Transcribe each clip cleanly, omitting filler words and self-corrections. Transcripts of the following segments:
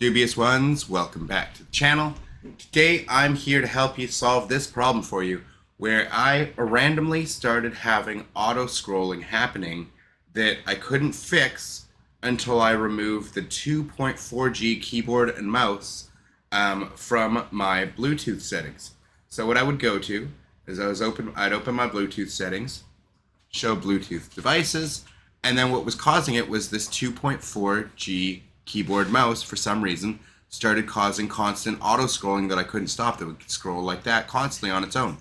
Dubious ones, welcome back to the channel. Today I'm here to help you solve this problem for you where I randomly started having auto scrolling happening that I couldn't fix until I removed the 2.4G keyboard and mouse from my Bluetooth settings. So what I would go to is I'd open my Bluetooth settings, show Bluetooth devices, and then what was causing it was this 2.4G keyboard mouse for some reason started causing constant auto scrolling that I couldn't stop, that would scroll like that constantly on its own.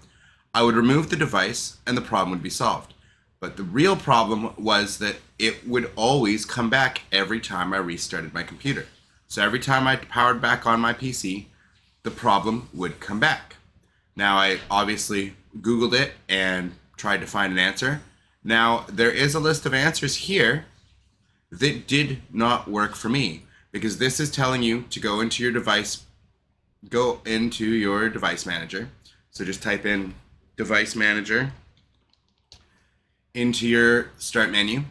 I would remove the device and the problem would be solved. But the real problem was that it would always come back every time I restarted my computer. So every time I powered back on my PC, the problem would come back. Now I obviously Googled it and tried to find an answer. Now there is a list of answers here that did not work for me, because this is telling you to go into your device manager. So just type in device manager into your start menu,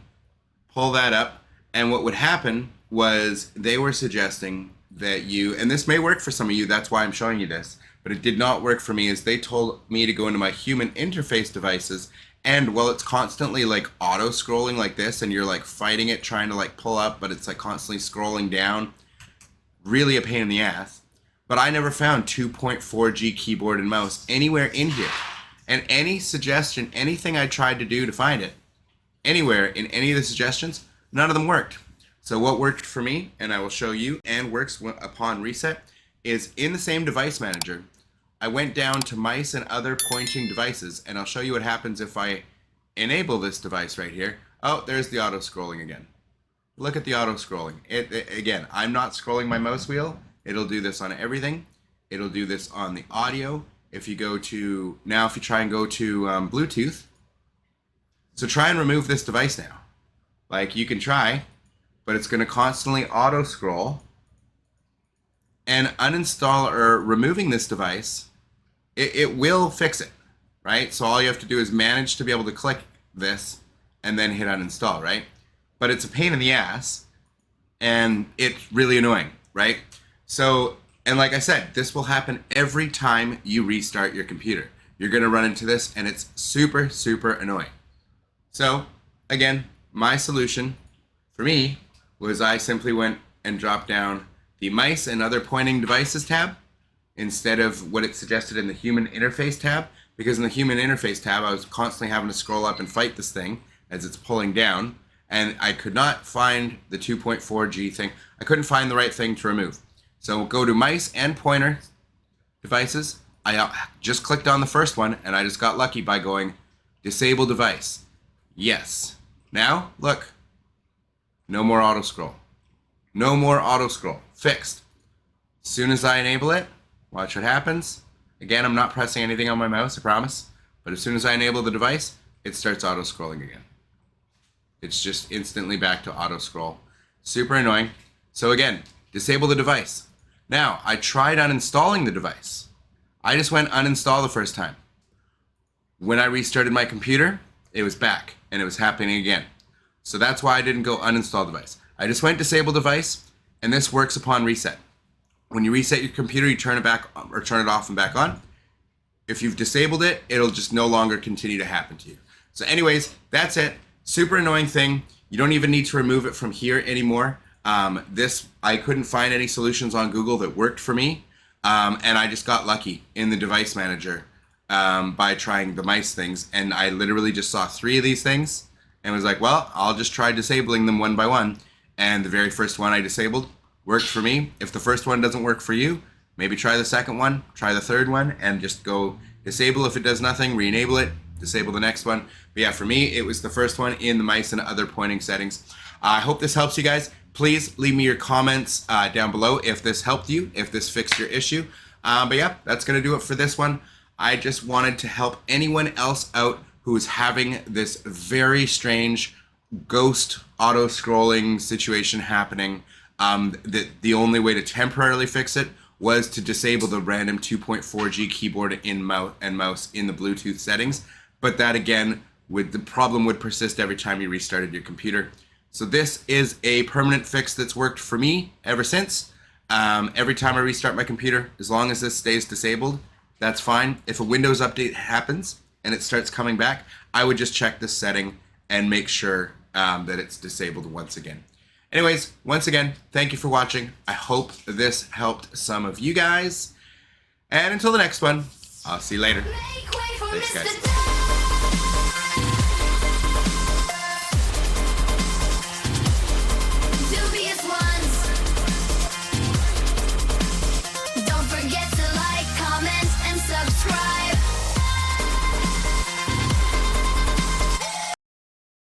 pull that up, and what would happen was they were suggesting that you, and this may work for some of you, that's why I'm showing you this, but it did not work for me, is they told me to go into my human interface devices, and while it's constantly like auto scrolling like this and you're like fighting it trying to like pull up, but it's like constantly scrolling down, really a pain in the ass. But I never found 2.4G keyboard and mouse anywhere in here. And any suggestion, anything I tried to do to find it, anywhere in any of the suggestions, none of them worked. So what worked for me, and I will show you, and works upon reset, is in the same device manager, I went down to mice and other pointing devices, and I'll show you what happens if I enable this device right here. Oh, there's the auto scrolling again. Look at the auto scrolling. Again, I'm not scrolling my mouse wheel. It'll do this on everything. It'll do this on the audio. If you go to, now if you try and go to Bluetooth, so try and remove this device now. Like you can try, but it's going to constantly auto scroll. And uninstall or removing this device, it will fix it, right? So all you have to do is manage to be able to click this and then hit uninstall, right? But it's a pain in the ass and it's really annoying, right? So, and like I said, this will happen every time you restart your computer. You're gonna run into this and it's super, super annoying. So again, my solution for me was I simply went and dropped down the mice and other pointing devices tab instead of what it suggested in the human interface tab, because in the human interface tab I was constantly having to scroll up and fight this thing as it's pulling down, and I could not find the 2.4G thing. I couldn't find the right thing to remove. So we'll go to mice and pointer devices. I just clicked on the first one and I just got lucky by going disable device. Yes. Now look, no more auto scroll. No more auto scroll. Fixed. As soon as I enable it, watch what happens. Again, I'm not pressing anything on my mouse, I promise. But as soon as I enable the device, it starts auto scrolling again. It's just instantly back to auto scroll. Super annoying. So again, disable the device. Now, I tried uninstalling the device. I just went uninstall the first time. When I restarted my computer, it was back and it was happening again. So that's why I didn't go uninstall device. I just went disable device, and this works upon reset. When you reset your computer, you turn it back or turn it off and back on. If you've disabled it, it'll just no longer continue to happen to you. So anyways, that's it. Super annoying thing. You don't even need to remove it from here anymore. I couldn't find any solutions on Google that worked for me. And I just got lucky in the device manager by trying the mice things. And I literally just saw 3 of these things and was like, well, I'll just try disabling them one by one. And the very first one I disabled worked for me. If the first one doesn't work for you, maybe try the second one, try the third one, and just go disable. If it does nothing, re-enable it, disable the next one. But yeah, for me, it was the first one in the mice and other pointing settings. I hope this helps you guys. Please leave me your comments down below if this helped you, if this fixed your issue. But yeah, that's going to do it for this one. I just wanted to help anyone else out who is having this very strange ghost auto scrolling situation happening. The only way to temporarily fix it was to disable the random 2.4G keyboard and mouse in the Bluetooth settings. But that again, the problem would persist every time you restarted your computer. So this is a permanent fix that's worked for me ever since. Every time I restart my computer, as long as this stays disabled, that's fine. If a Windows update happens and it starts coming back, I would just check this setting and make sure that it's disabled once again. Anyways, once again, thank you for watching. I hope this helped some of you guys. And until the next one, I'll see you later. Thanks, guys.